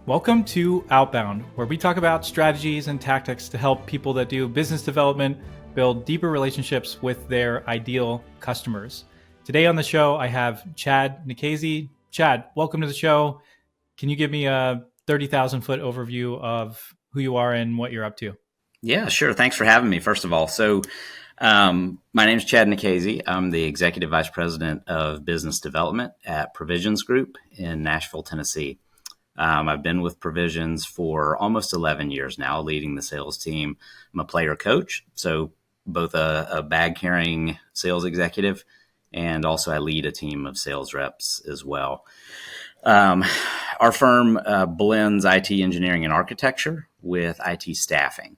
Welcome to Outbound, where we talk about strategies and tactics to help people that do business development build deeper relationships with their ideal customers. Today on the show, I have Chad Nikhazy. Chad, welcome to the show. Can you give me a 30,000 foot overview of who you are and what you're up to? Yeah, sure. Thanks for having me, first of all. My name is Chad Nikhazy. I'm the Executive Vice President of Business Development at Provisions Group in Nashville, Tennessee. I've been with Provisions for almost 11 years now, leading the sales team. I'm a player coach, so both a bag-carrying sales executive, and also I lead a team of sales reps as well. Our firm blends IT engineering and architecture with IT staffing.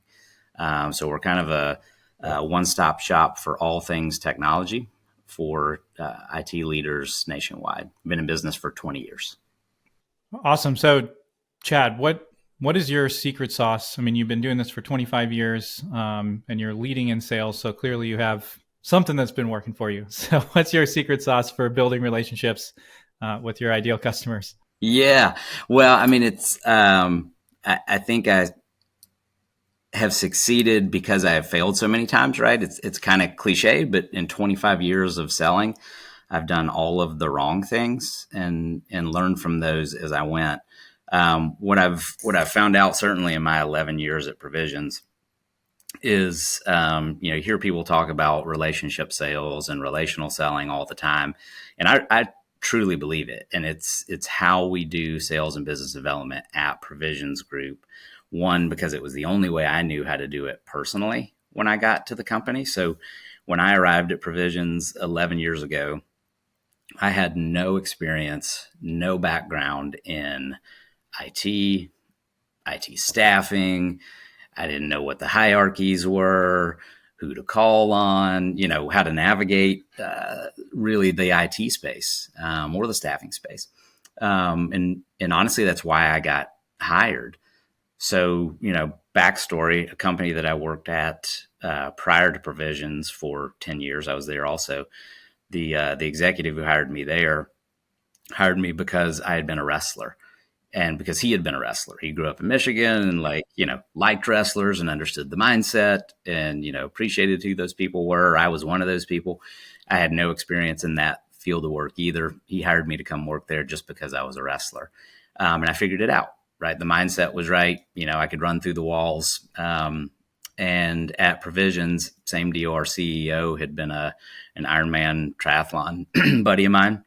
So we're kind of a one-stop shop for all things technology for IT leaders nationwide. Been in business for 20 years. Awesome. So, Chad, what is your secret sauce? I mean, you've been doing this for 25 years, and you're leading in sales, so clearly you have something that's been working for you. So, what's your secret sauce for building relationships with your ideal customers? Yeah, well, I mean, I think I have succeeded because I have failed so many times. Right? It's kind of cliche, but in 25 years of selling, I've done all of the wrong things and learned from those as I went. What I've found out, certainly in my 11 years at Provisions, is you hear people talk about relationship sales and relational selling all the time, and I truly believe it. And it's how we do sales and business development at Provisions Group. One, because it was the only way I knew how to do it personally when I got to the company. So when I arrived at Provisions 11 years ago, I had no experience, no background in IT staffing. I didn't know what the hierarchies were, who to call on, how to navigate really the IT space or the staffing space. And honestly, that's why I got hired. So, backstory, a company that I worked at prior to Provisions for 10 years, I was there also. The executive who hired me there hired me because I had been a wrestler and because he had been a wrestler. He grew up in Michigan and liked wrestlers and understood the mindset and, appreciated who those people were. I was one of those people. I had no experience in that field of work either. He hired me to come work there just because I was a wrestler. And I figured it out, right? The mindset was right. I could run through the walls. And at Provisions, same deal. Our CEO had been an Ironman triathlon buddy of mine.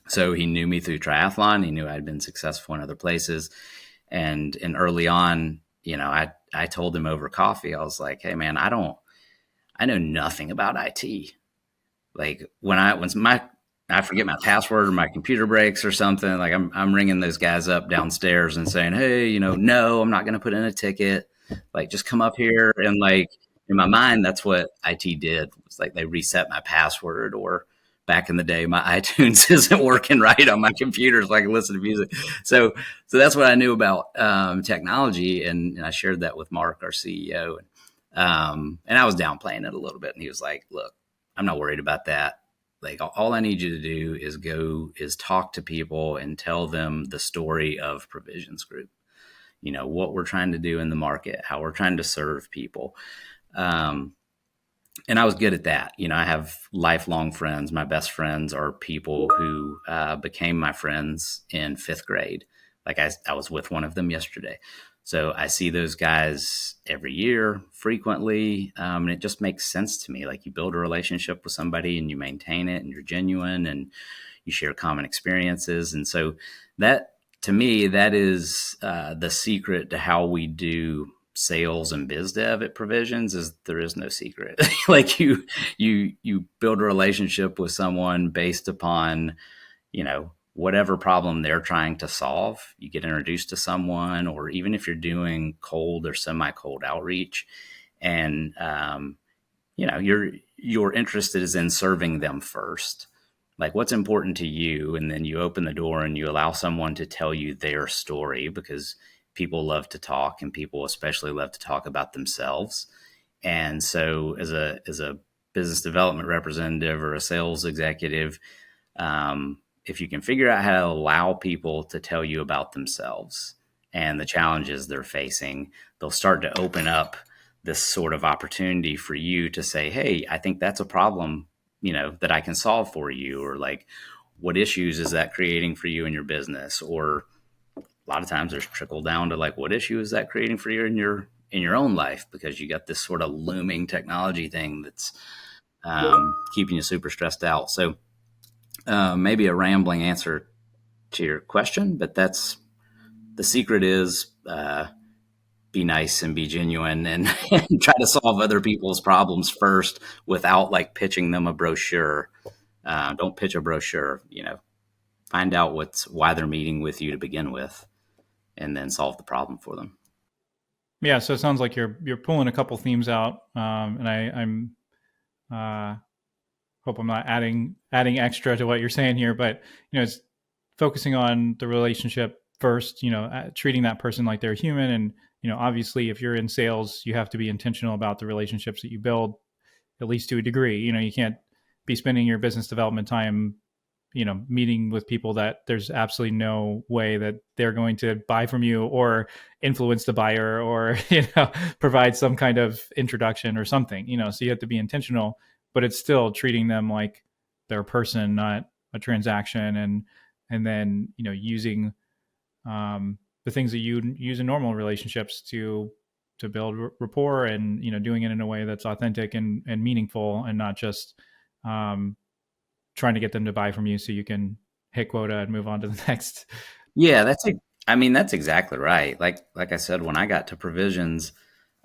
So he knew me through triathlon. He knew I'd been successful in other places. And early on, I told him over coffee, I was like, hey man, I know nothing about IT. Like I forget my password or my computer breaks or something, like I'm ringing those guys up downstairs and saying, hey, no, I'm not going to put in a ticket. Like, just come up here. And in my mind, that's what IT did. It's like they reset my password, or back in the day, my iTunes isn't working right on my computer so I can listen to music. So that's what I knew about technology. And I shared that with Mark, our CEO. And I was downplaying it a little bit. And he was like, look, I'm not worried about that. Like, all I need you to do is talk to people and tell them the story of Provisions Group. What we're trying to do in the market, how we're trying to serve people. And I was good at that. I have lifelong friends. My best friends are people who became my friends in fifth grade. Like I was with one of them yesterday. So I see those guys every year, frequently. And it just makes sense to me. Like, you build a relationship with somebody and you maintain it and you're genuine and you share common experiences. And so that, to me, that is the secret to how we do sales and biz dev at Provisions. Is there is no secret. Like, you build a relationship with someone based upon, whatever problem they're trying to solve. You get introduced to someone, or even if you're doing cold or semi-cold outreach, and your interest is in serving them first. Like, what's important to you, and then you open the door and you allow someone to tell you their story, because people love to talk, and people especially love to talk about themselves. And so as a business development representative or a sales executive, if you can figure out how to allow people to tell you about themselves and the challenges they're facing, they'll start to open up this sort of opportunity for you to say, hey, I think that's a problem, that I can solve for you, or like, what issues is that creating for you in your business? Or a lot of times there's trickle down to like, what issue is that creating for you in your own life? Because you got this sort of looming technology thing that's keeping you super stressed out. So maybe a rambling answer to your question, but that's the secret is be nice and be genuine and, and try to solve other people's problems first without like pitching them a brochure. Don't pitch a brochure, find out why they're meeting with you to begin with, and then solve the problem for them. Yeah, so it sounds like you're pulling a couple themes out, and I'm hope I'm not adding extra to what you're saying here, but it's focusing on the relationship first. Treating that person like they're human, and obviously, if you're in sales, you have to be intentional about the relationships that you build, at least to a degree. You can't be spending your business development time meeting with people that there's absolutely no way that they're going to buy from you or influence the buyer or, provide some kind of introduction or something, so you have to be intentional, but it's still treating them like they're a person, not a transaction. And then, using the things that you use in normal relationships to build rapport and, doing it in a way that's authentic and meaningful, and not just, trying to get them to buy from you so you can hit quota and move on to the next. Yeah, that's exactly right. Like I said, when I got to provisions,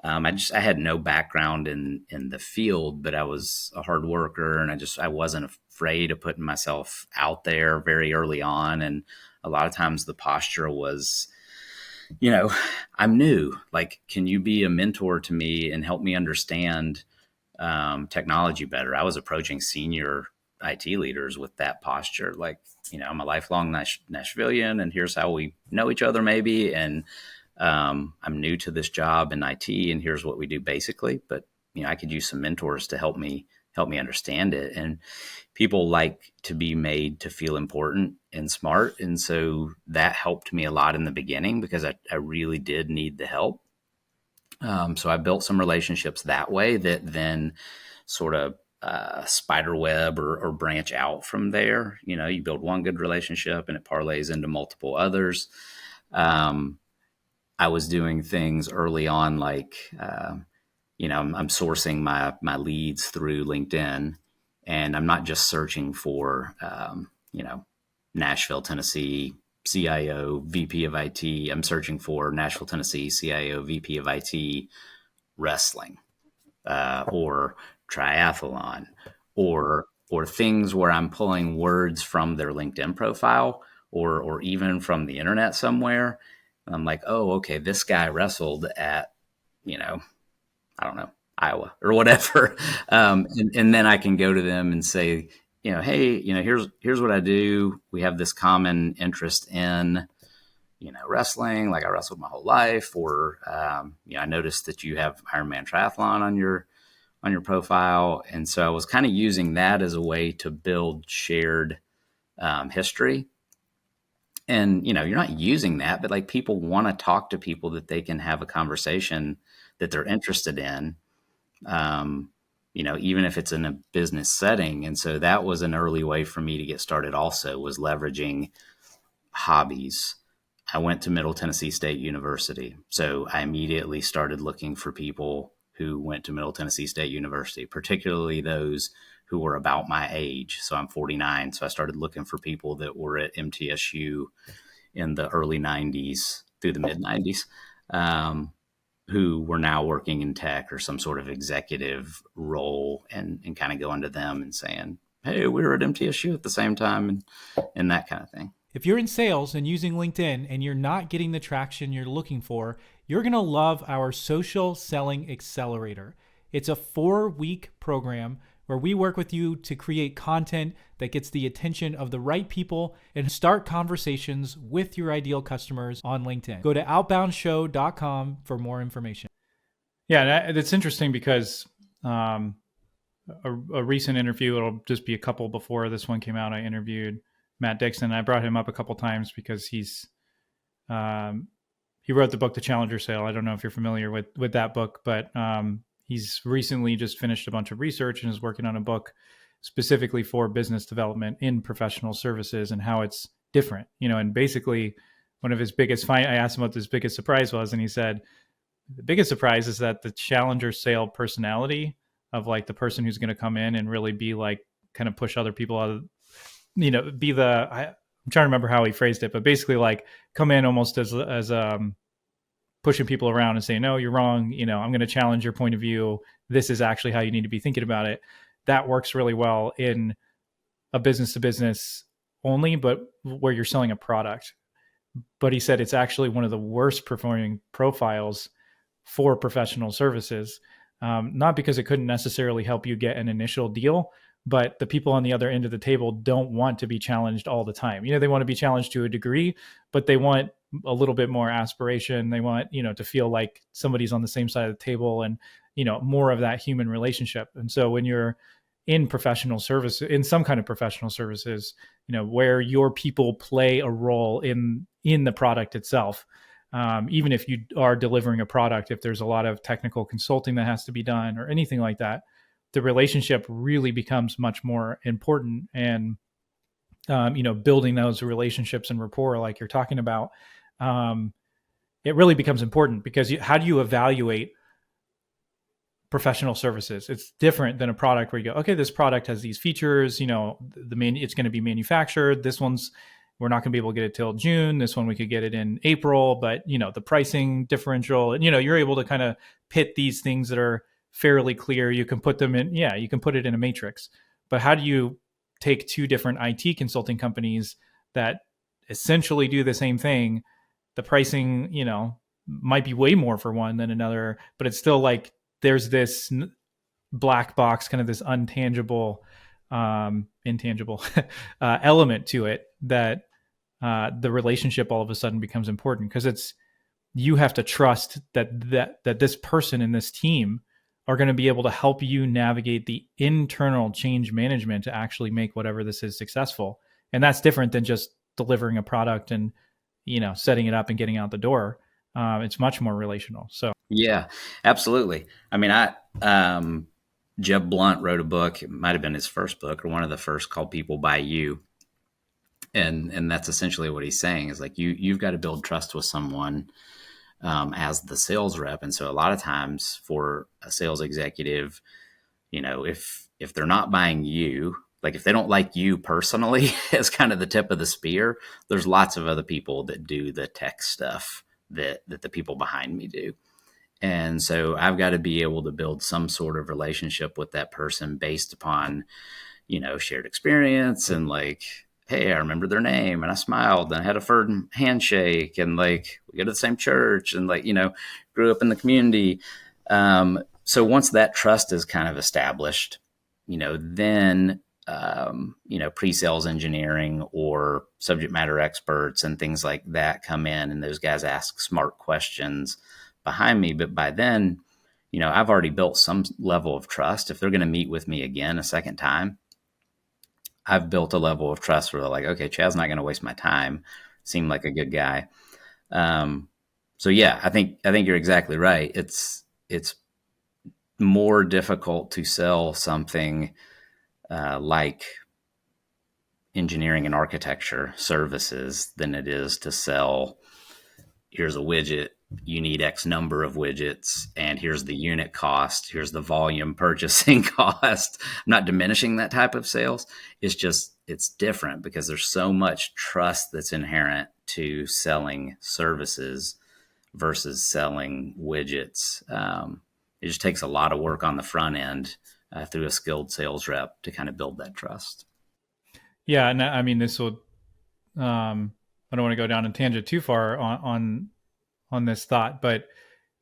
I had no background in the field, but I was a hard worker, and I wasn't afraid of putting myself out there very early on. And a lot of times the posture was, I'm new. Like, can you be a mentor to me and help me understand technology better? I was approaching senior IT leaders with that posture. Like, I'm a lifelong Nashvilleian, and here's how we know each other maybe. And I'm new to this job in IT, and here's what we do basically. But, I could use some mentors to help me understand it. And people like to be made to feel important and smart. And so that helped me a lot in the beginning, because I really did need the help. So I built some relationships that way that then sort of spider web or branch out from there. You build one good relationship and it parlays into multiple others. I was doing things early on, like, I'm sourcing my leads through LinkedIn, and I'm not just searching for, Nashville, Tennessee, CIO, VP of IT. I'm searching for Nashville, Tennessee, CIO, VP of IT, wrestling, or triathlon, or things where I'm pulling words from their LinkedIn profile, or even from the internet somewhere. And I'm like, oh, okay, this guy wrestled at, I don't know, Iowa or whatever. And then I can go to them and say, hey, here's what I do. We have this common interest in, wrestling. Like, I wrestled my whole life. Or, I noticed that you have Ironman triathlon on your profile. And so I was kind of using that as a way to build shared history. And, you're not using that, but like, people want to talk to people that they can have a conversation that they're interested in, even if it's in a business setting. And so that was an early way for me to get started also, was leveraging hobbies. I went to Middle Tennessee State University. So I immediately started looking for people who went to Middle Tennessee State University, particularly those who were about my age. So I'm 49. So I started looking for people that were at MTSU in the early 90s through the mid 90s, who were now working in tech or some sort of executive role, and kind of going to them and saying, hey, we were at MTSU at the same time, and that kind of thing. If you're in sales and using LinkedIn and you're not getting the traction you're looking for, you're going to love our Social Selling Accelerator. It's a 4-week program where we work with you to create content that gets the attention of the right people and start conversations with your ideal customers on LinkedIn. Go to outboundshow.com for more information. Yeah, it's interesting because a recent interview, it'll just be a couple before this one came out, I interviewed Matt Dixon. I brought him up a couple times because he's he wrote the book The Challenger Sale. I don't know if you're familiar with that book, but he's recently just finished a bunch of research and is working on a book specifically for business development in professional services and how it's different. And basically one of his I asked him what his biggest surprise was, and he said the biggest surprise is that the Challenger Sale personality of like the person who's going to come in and really be like kind of push other people out of, be I'm trying to remember how he phrased it, but basically like come in almost as pushing people around and saying, no, you're wrong. I'm going to challenge your point of view. This is actually how you need to be thinking about it. That works really well in a business to business only, but where you're selling a product. But he said it's actually one of the worst performing profiles for professional services. Not because it couldn't necessarily help you get an initial deal, but the people on the other end of the table don't want to be challenged all the time. They want to be challenged to a degree, but they want a little bit more aspiration. They want, to feel like somebody's on the same side of the table and, more of that human relationship. And so when you're in professional service, in some kind of professional services, where your people play a role in the product itself, even if you are delivering a product, if there's a lot of technical consulting that has to be done or anything like that, the relationship really becomes much more important. And, building those relationships and rapport, like you're talking about, it really becomes important because how do you evaluate professional services? It's different than a product where you go, okay, this product has these features, it's going to be manufactured. This one's, we're not going to be able to get it till June. This one, we could get it in April, but the pricing differential, and, you're able to kind of pit these things that are fairly clear. You can put them in, you can put it in a matrix, but how do you take two different IT consulting companies that essentially do the same thing? The pricing, might be way more for one than another, but it's still like, there's this black box, kind of this intangible element to it that the relationship all of a sudden becomes important because you have to trust that this person in this team are going to be able to help you navigate the internal change management to actually make whatever this is successful. And that's different than just delivering a product and, setting it up and getting out the door. It's much more relational. So yeah, absolutely. I mean, Jeb Blunt wrote a book. It might have been his first book or one of the first, called People by You. And that's essentially what he's saying is like, you've got to build trust with someone as the sales rep. And so a lot of times for a sales executive, if they're not buying you, like if they don't like you personally as kind of the tip of the spear, there's lots of other people that do the tech stuff that the people behind me do. And so I've got to be able to build some sort of relationship with that person based upon, shared experience and like, hey, I remember their name and I smiled and I had a firm handshake and like we go to the same church and like, grew up in the community. So once that trust is kind of established, then, pre-sales engineering or subject matter experts and things like that come in and those guys ask smart questions behind me. But by then, I've already built some level of trust. If they're going to meet with me again a second time, I've built a level of trust where they're like, okay, Chad's not going to waste my time. Seemed like a good guy. So yeah, I think you're exactly right. It's more difficult to sell something like engineering and architecture services than it is to sell, here's a widget, you need X number of widgets, and here's the unit cost, here's the volume purchasing cost. I'm not diminishing that type of sales. It's just, it's different because there's so much trust that's inherent to selling services versus selling widgets. It just takes a lot of work on the front end through a skilled sales rep to kind of build that trust. Yeah. And I mean, this will, I don't want to go down a tangent too far on this thought, but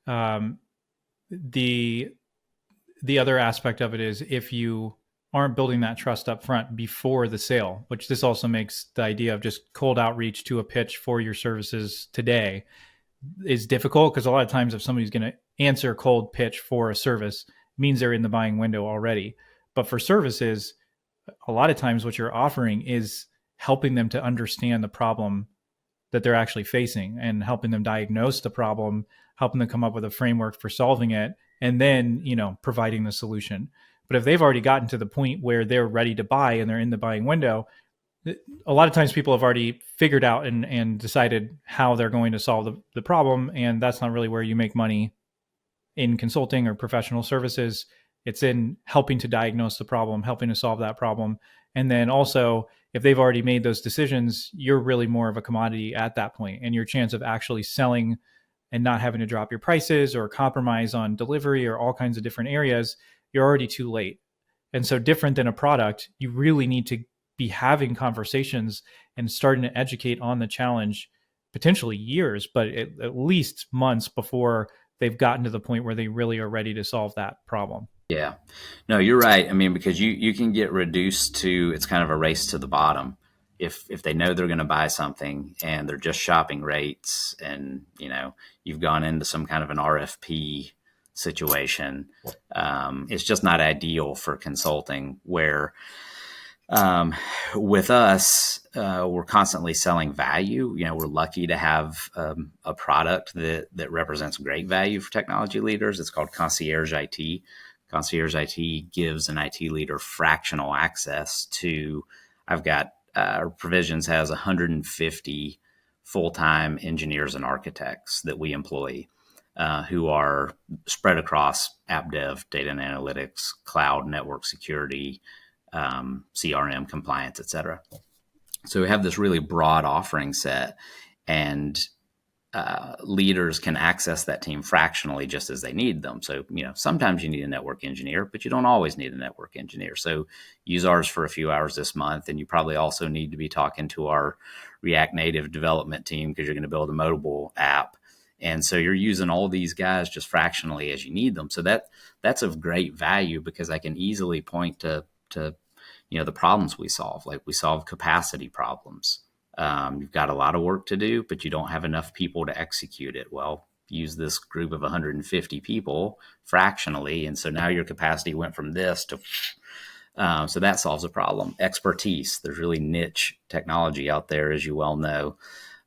the other aspect of it is if you aren't building that trust up front before the sale, which this also makes the idea of just cold outreach to a pitch for your services today is difficult, because a lot of times if somebody's going to answer a cold pitch for a service, it means they're in the buying window already. But for services, a lot of times what you're offering is helping them to understand the problem that they're actually facing and helping them diagnose the problem, helping them come up with a framework for solving it, and then, providing the solution. But if they've already gotten to the point where they're ready to buy and they're in the buying window, a lot of times people have already figured out and decided how they're going to solve the problem. And that's not really where you make money in consulting or professional services. It's in helping to diagnose the problem, helping to solve that problem. And then also, if they've already made those decisions, you're really more of a commodity at that point, and your chance of actually selling and not having to drop your prices or compromise on delivery or all kinds of different areas, you're already too late. And so, different than a product, you really need to be having conversations and starting to educate on the challenge, potentially years, but at least months before they've gotten to the point where they really are ready to solve that problem. Yeah. No, you're right. I mean, because you can get reduced to, it's kind of a race to the bottom. If they know they're going to buy something and they're just shopping rates, and you've gone into some kind of an RFP situation, it's just not ideal for consulting. Where with us, we're constantly selling value. We're lucky to have a product that represents great value for technology leaders. It's called Concierge IT. Concierge IT gives an IT leader fractional access to, I've got, Provisions has 150 full-time engineers and architects that we employ, who are spread across app dev, data and analytics, cloud, network security, CRM compliance, et cetera. So we have this really broad offering set, and leaders can access that team fractionally just as they need them. So, sometimes you need a network engineer, but you don't always need a network engineer. So use ours for a few hours this month. And you probably also need to be talking to our React Native development team because you're going to build a mobile app. And so you're using all these guys just fractionally as you need them. So that's of great value, because I can easily point to the problems we solve. Like, we solve capacity problems. You've got a lot of work to do, but you don't have enough people to execute it. Well, use this group of 150 people fractionally. And so now your capacity went from this to, so that solves a problem. Expertise. There's really niche technology out there, as you well know.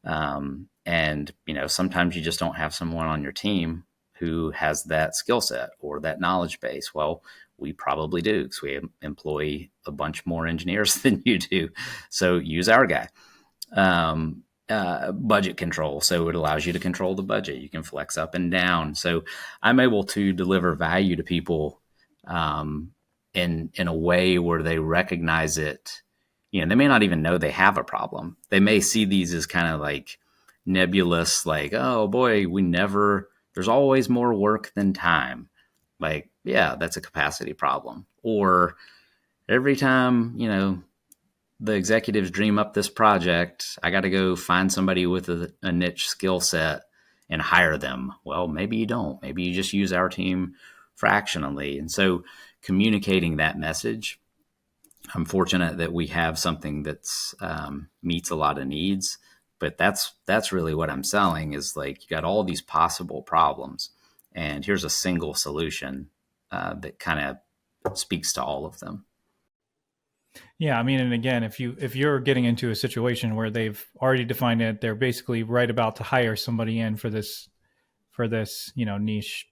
And sometimes you just don't have someone on your team who has that skill set or that knowledge base. Well, we probably do, because we employ a bunch more engineers than you do. So use our guy. Budget control. So it allows you to control the budget. You can flex up and down. So I'm able to deliver value to people in a way where they recognize it. They may not even know they have a problem. They may see these as kind of like nebulous, like, oh boy, there's always more work than time. Like, yeah, that's a capacity problem. Or every time, the executives dream up this project, I got to go find somebody with a niche skill set and hire them. Well, maybe you don't. Maybe you just use our team fractionally. And so communicating that message, I'm fortunate that we have something that's meets a lot of needs. But that's really what I'm selling, is like, you got all these possible problems, and here's a single solution that kind of speaks to all of them. Yeah, I mean, and again, if you're getting into a situation where they've already defined it, they're basically right about to hire somebody in for this niche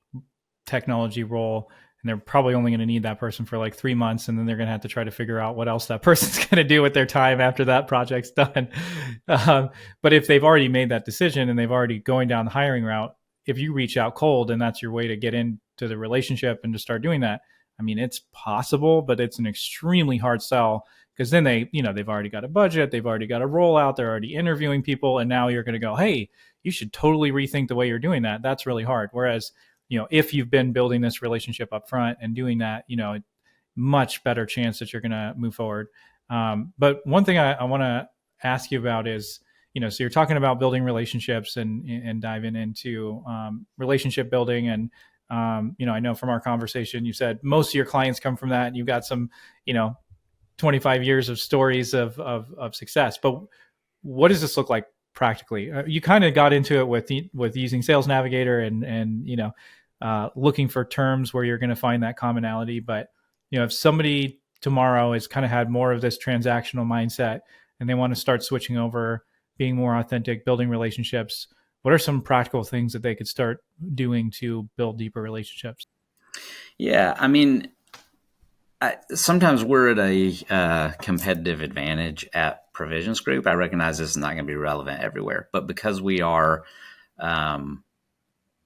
technology role, and they're probably only going to need that person for like 3 months, and then they're going to have to try to figure out what else that person's going to do with their time after that project's done. But if they've already made that decision and they've already going down the hiring route, if you reach out cold and that's your way to get into the relationship and to start doing that, I mean, it's possible, but it's an extremely hard sell, because then they've already got a budget, they've already got a rollout, they're already interviewing people, and now you're going to go, hey, you should totally rethink the way you're doing that. That's really hard. Whereas, if you've been building this relationship up front and doing that, much better chance that you're going to move forward. But one thing I want to ask you about is, so you're talking about building relationships and diving into relationship building. And, I know from our conversation, you said most of your clients come from that, and you've got some, 25 years of stories of success. But what does this look like practically? You kind of got into it with using Sales Navigator and looking for terms where you're going to find that commonality. But, if somebody tomorrow has kind of had more of this transactional mindset and they want to start switching over being more authentic, building relationships, what are some practical things that they could start doing to build deeper relationships? Yeah, I mean, sometimes we're at a competitive advantage at Provisions Group. I recognize this is not going to be relevant everywhere, but because we are um,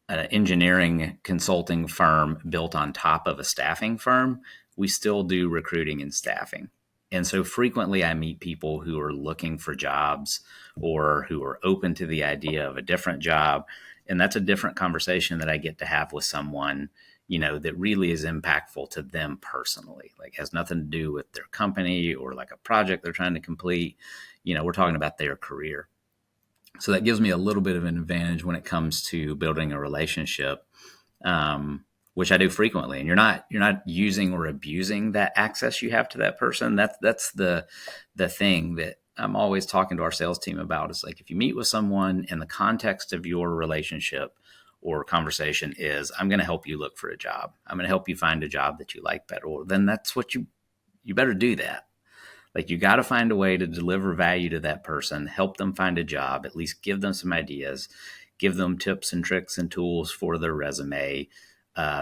an engineering consulting firm built on top of a staffing firm, we still do recruiting and staffing. And so frequently I meet people who are looking for jobs or who are open to the idea of a different job. And that's a different conversation that I get to have with someone, that really is impactful to them personally, like has nothing to do with their company or like a project they're trying to complete. We're talking about their career. So that gives me a little bit of an advantage when it comes to building a relationship, which I do frequently. And you're not using or abusing that access you have to that person. That's the thing that I'm always talking to our sales team about. Is like, if you meet with someone in the context of your relationship or conversation is, I'm going to help you look for a job, I'm going to help you find a job that you like better, well, then that's what you better do that. Like, you got to find a way to deliver value to that person, help them find a job, at least give them some ideas, give them tips and tricks and tools for their resume,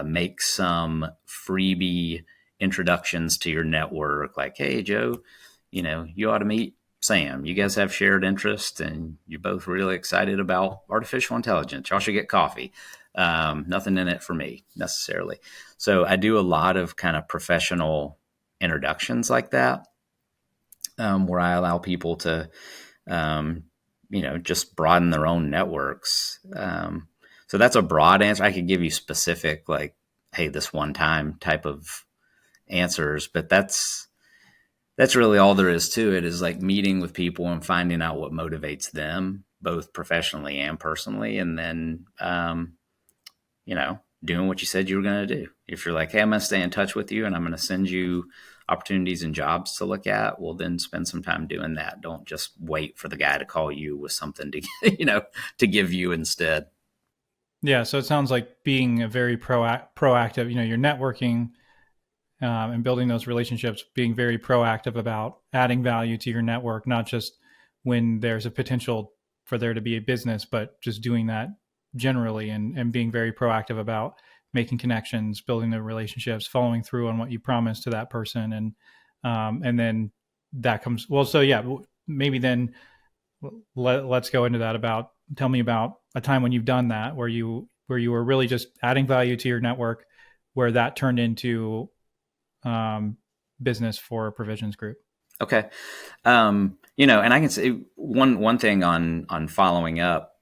make some freebie introductions to your network. Like, hey, Joe, you ought to meet Sam. You guys have shared interest and you're both really excited about artificial intelligence. Y'all should get coffee. Nothing in it for me necessarily. So I do a lot of kind of professional introductions like that. Where I allow people to, just broaden their own networks. So that's a broad answer. I could give you specific, like, hey, this one time type of answers, but that's really all there is to it, is like meeting with people and finding out what motivates them, both professionally and personally. And then, doing what you said you were going to do. If you're like, hey, I'm going to stay in touch with you and I'm going to send you opportunities and jobs to look at, well, then spend some time doing that. Don't just wait for the guy to call you with something to, to give you instead. Yeah. So it sounds like being a very proactive, you're networking and building those relationships, being very proactive about adding value to your network, not just when there's a potential for there to be a business, but just doing that generally, and being very proactive about making connections, building the relationships, following through on what you promised to that person. And then that comes, well, so yeah, maybe then let's go into that. Tell me about a time when you've done that, where you were really just adding value to your network, where that turned into business for Provisions Group. Okay. And I can say one thing on following up,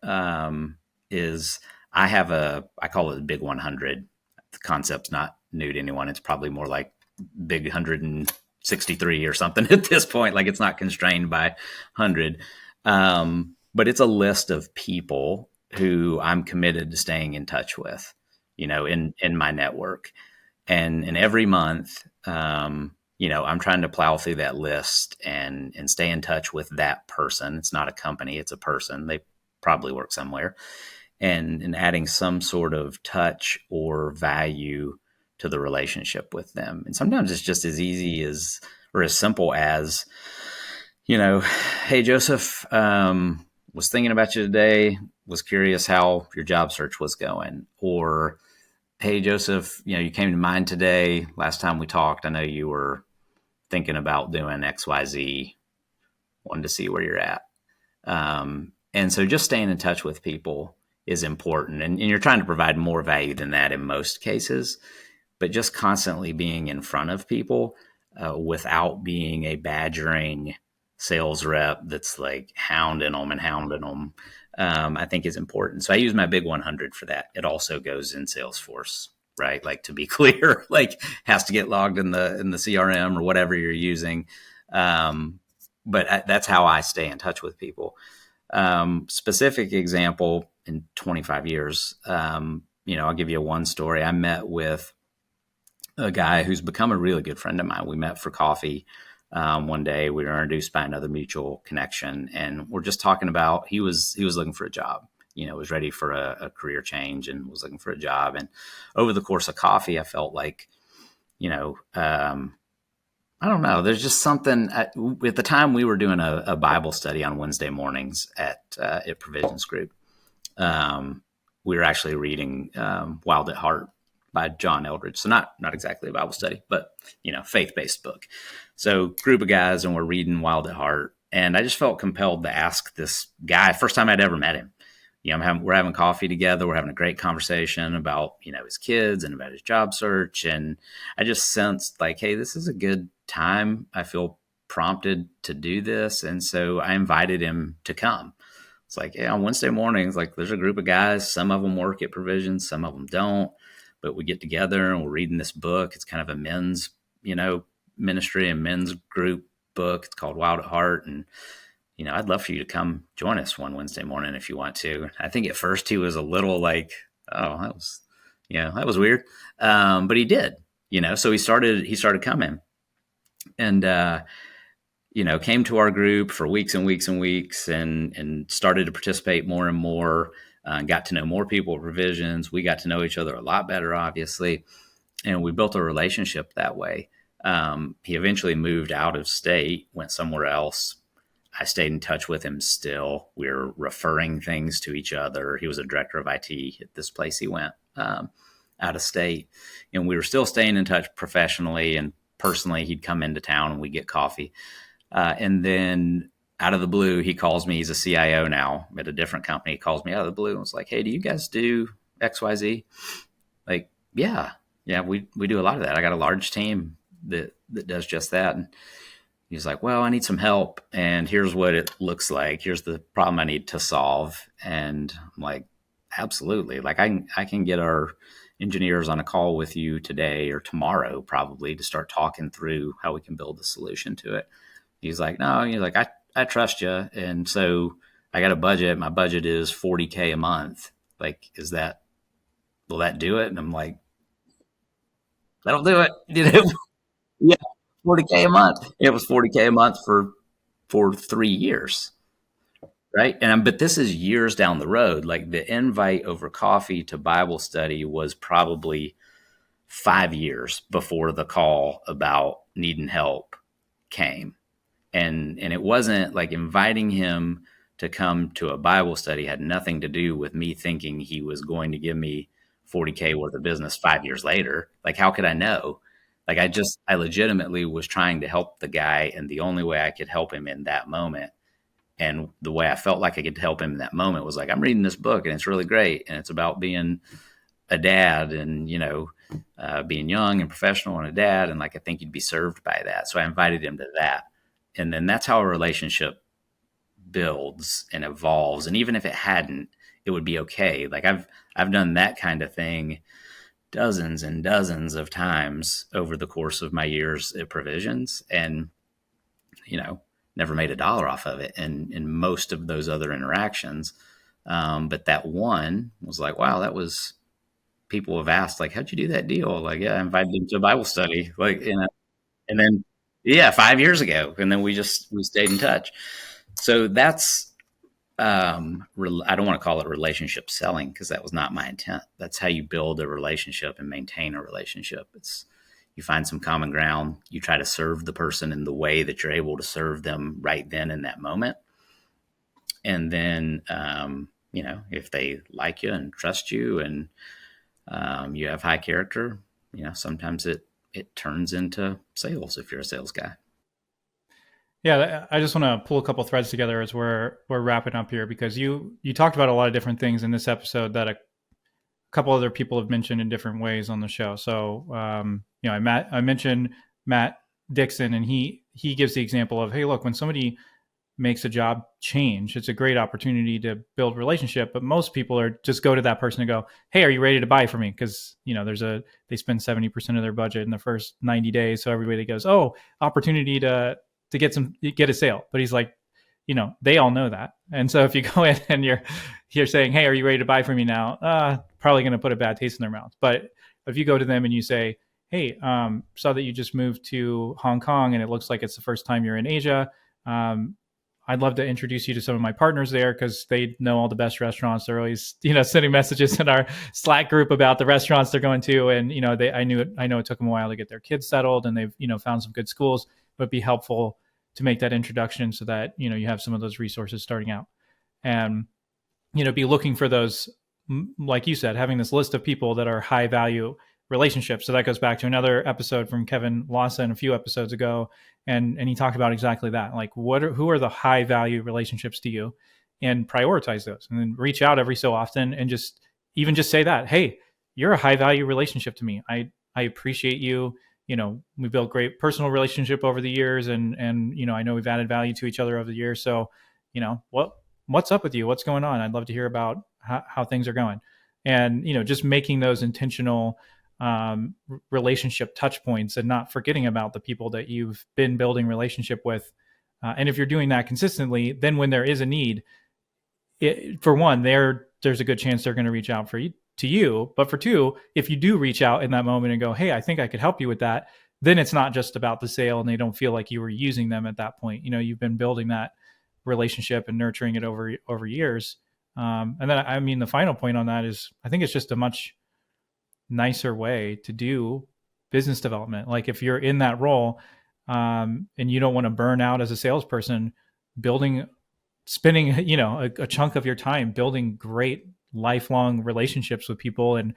is I call it the big 100. The concept's not new to anyone. It's probably more like big 163 or something at this point. Like, it's not constrained by 100. But it's a list of people who I'm committed to staying in touch with, in my network. And every month, I'm trying to plow through that list and stay in touch with that person. It's not a company, it's a person. They probably work somewhere. And adding some sort of touch or value to the relationship with them. And sometimes it's just as easy as, or as simple as, hey, Joseph, was thinking about you today, was curious how your job search was going. Or, hey, Joseph, you came to mind today. Last time we talked, I know you were thinking about doing XYZ, wanted to see where you're at. And so just staying in touch with people is important. And you're trying to provide more value than that in most cases, but just constantly being in front of people without being a badgering sales rep that's like hounding them, I think is important. So I use my big 100 for that. It also goes in Salesforce, right? Like, to be clear, like, has to get logged in the CRM or whatever you're using. But that's how I stay in touch with people. Specific example, in 25 years, I'll give you one story. I met with a guy who's become a really good friend of mine. We met for coffee one day. We were introduced by another mutual connection, and we're just talking about, he was looking for a job, was ready for a career change and was looking for a job. And over the course of coffee, I felt like, I don't know. There's just something at the time we were doing a Bible study on Wednesday mornings at Provisions Group. Um, we were actually reading Wild at Heart by John Eldredge. So not exactly a Bible study, but faith based book. So group of guys, and we're reading Wild at Heart, and I just felt compelled to ask this guy. First time I'd ever met him. We're having coffee together. We're having a great conversation about his kids and about his job search, and I just sensed like, hey, this is a good time. I feel prompted to do this, and so I invited him to come. It's like, yeah, on Wednesday mornings, like there's a group of guys. Some of them work at Provisions, some of them don't. But we get together and we're reading this book. It's kind of a men's, ministry and men's group book. It's called Wild at Heart. And, I'd love for you to come join us one Wednesday morning if you want to. I think at first he was a little like, oh, that was weird. But he did, so he started coming. And, came to our group for weeks and weeks and weeks and started to participate more and more, got to know more people at Provisions. We got to know each other a lot better, obviously, and we built a relationship that way. He eventually moved out of state, went somewhere else. I stayed in touch with him still. We were referring things to each other. He was a director of IT at this place he went out of state. And we were still staying in touch professionally and personally. He'd come into town and we'd get coffee. And then out of the blue, he calls me. He's a CIO now at a different company. He calls me out of the blue and was like, hey, do you guys do XYZ? Like, yeah, we do a lot of that. I got a large team that does just that. And he's like, well, I need some help. And here's what it looks like. Here's the problem I need to solve. And I'm like, absolutely. Like I can get our engineers on a call with you today or tomorrow, probably, to start talking through how we can build the solution to it. He's like, no, he's like, I trust you. And so I got a budget. My budget is $40K a month. Like, will that do it? And I'm like, that'll do it. Yeah, 40K a month. It was 40K a month for 3 years. Right. But this is years down the road. Like the invite over coffee to Bible study was probably 5 years before the call about needing help came. And it wasn't like inviting him to come to a Bible study had nothing to do with me thinking he was going to give me 40K worth of business 5 years later. Like, how could I know? Like, I legitimately was trying to help the guy, and the only way I could help him in that moment, and the way I felt like I could help him in that moment, was like, I'm reading this book and it's really great. And it's about being a dad and, being young and professional and a dad. And like, I think you'd be served by that. So I invited him to that. And then that's how a relationship builds and evolves. And even if it hadn't, it would be okay. Like I've done that kind of thing dozens and dozens of times over the course of my years at Provisions, and never made a dollar off of it in most of those other interactions. But that one was like, wow, that was, people have asked, like, how'd you do that deal? Like, yeah, I invited him to a Bible study, like, and then, yeah, 5 years ago. And then we stayed in touch. So that's, I don't want to call it relationship selling, because that was not my intent. That's how you build a relationship and maintain a relationship. You find some common ground. You try to serve the person in the way that you're able to serve them right then in that moment. And then, if they like you and trust you and you have high character, sometimes it turns into sales if you're a sales guy. Yeah, I just want to pull a couple threads together as we're wrapping up here, because you talked about a lot of different things in this episode that a couple other people have mentioned in different ways on the show. So, I mentioned Matt Dixon, and he gives the example of, hey, look, when somebody makes a job change, it's a great opportunity to build relationship. But most people are just go to that person and go, hey, are you ready to buy for me? Because, they spend 70% of their budget in the first 90 days. So everybody goes, oh, opportunity to get a sale. But he's like, they all know that. And so if you go in and you're saying, hey, are you ready to buy from me now? Probably going to put a bad taste in their mouth. But if you go to them and you say, hey, saw that you just moved to Hong Kong and it looks like it's the first time you're in Asia. I'd love to introduce you to some of my partners there because they know all the best restaurants. They're always, sending messages in our Slack group about the restaurants they're going to. And, I know it took them a while to get their kids settled and they've, found some good schools, but it'd be helpful to make that introduction so that, you have some of those resources starting out and, be looking for those, like you said, having this list of people that are high value relationships. So that goes back to another episode from Kevin Lawson a few episodes ago. And he talked about exactly that. Like who are the high value relationships to you, and prioritize those, and then reach out every so often and just say that, hey, you're a high value relationship to me. I appreciate you. We built great personal relationship over the years and I know we've added value to each other over the years. So, what's up with you? What's going on? I'd love to hear about how things are going. And, just making those intentional relationship touch points and not forgetting about the people that you've been building relationship with. And if you're doing that consistently, then when there is a need, for one, there's a good chance they're going to reach out to you. But for two, if you do reach out in that moment and go, hey, I think I could help you with that, then it's not just about the sale and they don't feel like you were using them at that point. You've been building that relationship and nurturing it over years. And then, the final point on that is I think it's just a much nicer way to do business development. Like if you're in that role and you don't want to burn out as a salesperson, spending a chunk of your time building great lifelong relationships with people and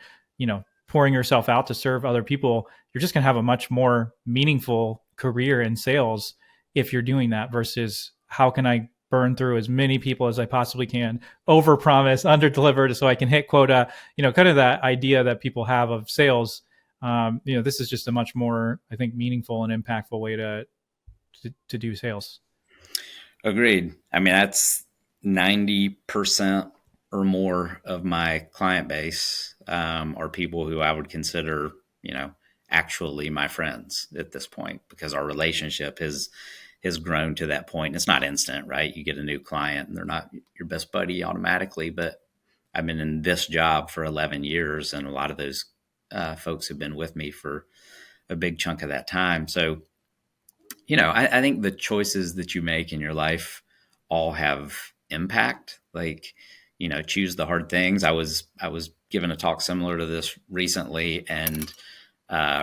pouring yourself out to serve other people, you're just going to have a much more meaningful career in sales if you're doing that versus how can I burn through as many people as I possibly can, over promise, under deliver so I can hit quota, kind of that idea that people have of sales. This is just a much more, I think, meaningful and impactful way to do sales. Agreed. That's 90% or more of my client base are people who I would consider, actually my friends at this point, because our relationship has grown to that point. It's not instant, right? You get a new client and they're not your best buddy automatically, but I've been in this job for 11 years and a lot of those folks have been with me for a big chunk of that time. So, I think the choices that you make in your life all have impact. Like, choose the hard things. I was given a talk similar to this recently, and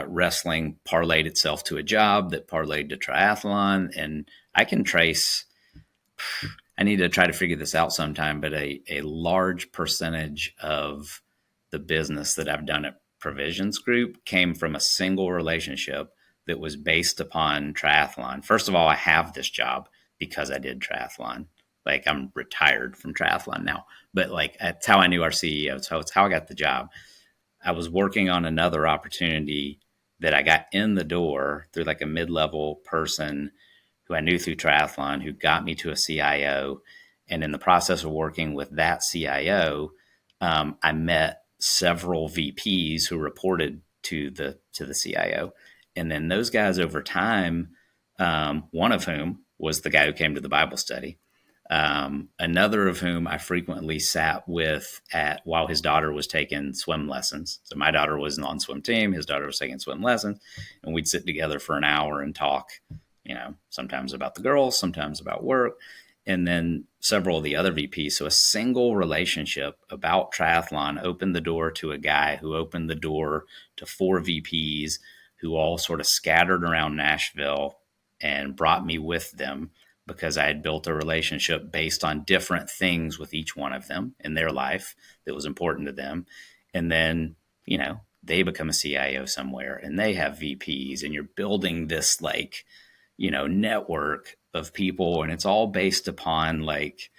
wrestling parlayed itself to a job that parlayed to triathlon. And I can trace, I need to try to figure this out sometime, but a large percentage of the business that I've done at Provisions Group came from a single relationship that was based upon triathlon. First of all, I have this job because I did triathlon. Like I'm retired from triathlon now, but like that's how I knew our CEO. So it's how I got the job. I was working on another opportunity that I got in the door through like a mid-level person who I knew through triathlon, who got me to a CIO. And in the process of working with that CIO, I met several VPs who reported to the CIO. And then those guys over time, one of whom was the guy who came to the Bible study. Another of whom I frequently sat with while his daughter was taking swim lessons. So my daughter was on swim team, his daughter was taking swim lessons, and we'd sit together for an hour and talk, sometimes about the girls, sometimes about work, and then several of the other VPs. So a single relationship about triathlon opened the door to a guy who opened the door to 4 VPs who all sort of scattered around Nashville and brought me with them, because I had built a relationship based on different things with each one of them in their life that was important to them. And then, they become a CIO somewhere and they have VPs, and you're building this like, network of people. And it's all based upon like,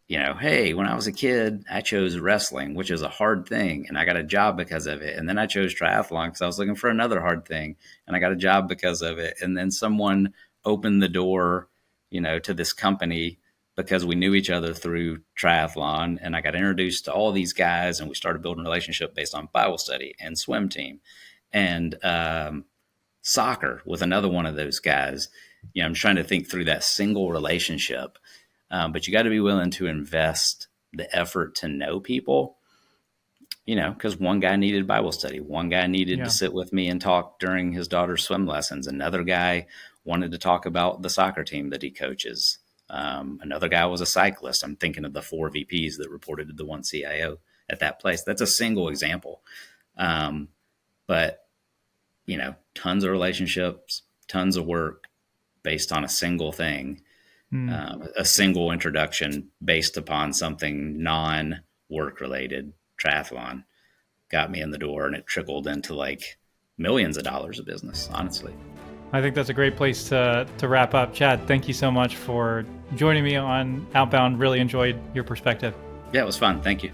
hey, when I was a kid, I chose wrestling, which is a hard thing, and I got a job because of it. And then I chose triathlon because I was looking for another hard thing, and I got a job because of it. And then someone opened the door to this company because we knew each other through triathlon. And I got introduced to all these guys, and we started building a relationship based on Bible study and swim team and soccer with another one of those guys. I'm trying to think through that single relationship. But you got to be willing to invest the effort to know people, because one guy needed Bible study. One guy needed to sit with me and talk during his daughter's swim lessons. Another guy wanted to talk about the soccer team that he coaches. Another guy was a cyclist. I'm thinking of the 4 VPs that reported to the 1 CIO at that place. That's a single example. But, tons of relationships, tons of work based on a single thing, a single introduction based upon something non-work related, triathlon, got me in the door, and it trickled into like millions of dollars of business, honestly. I think that's a great place to wrap up. Chad, thank you so much for joining me on Outbound. Really enjoyed your perspective. Yeah, it was fun. Thank you.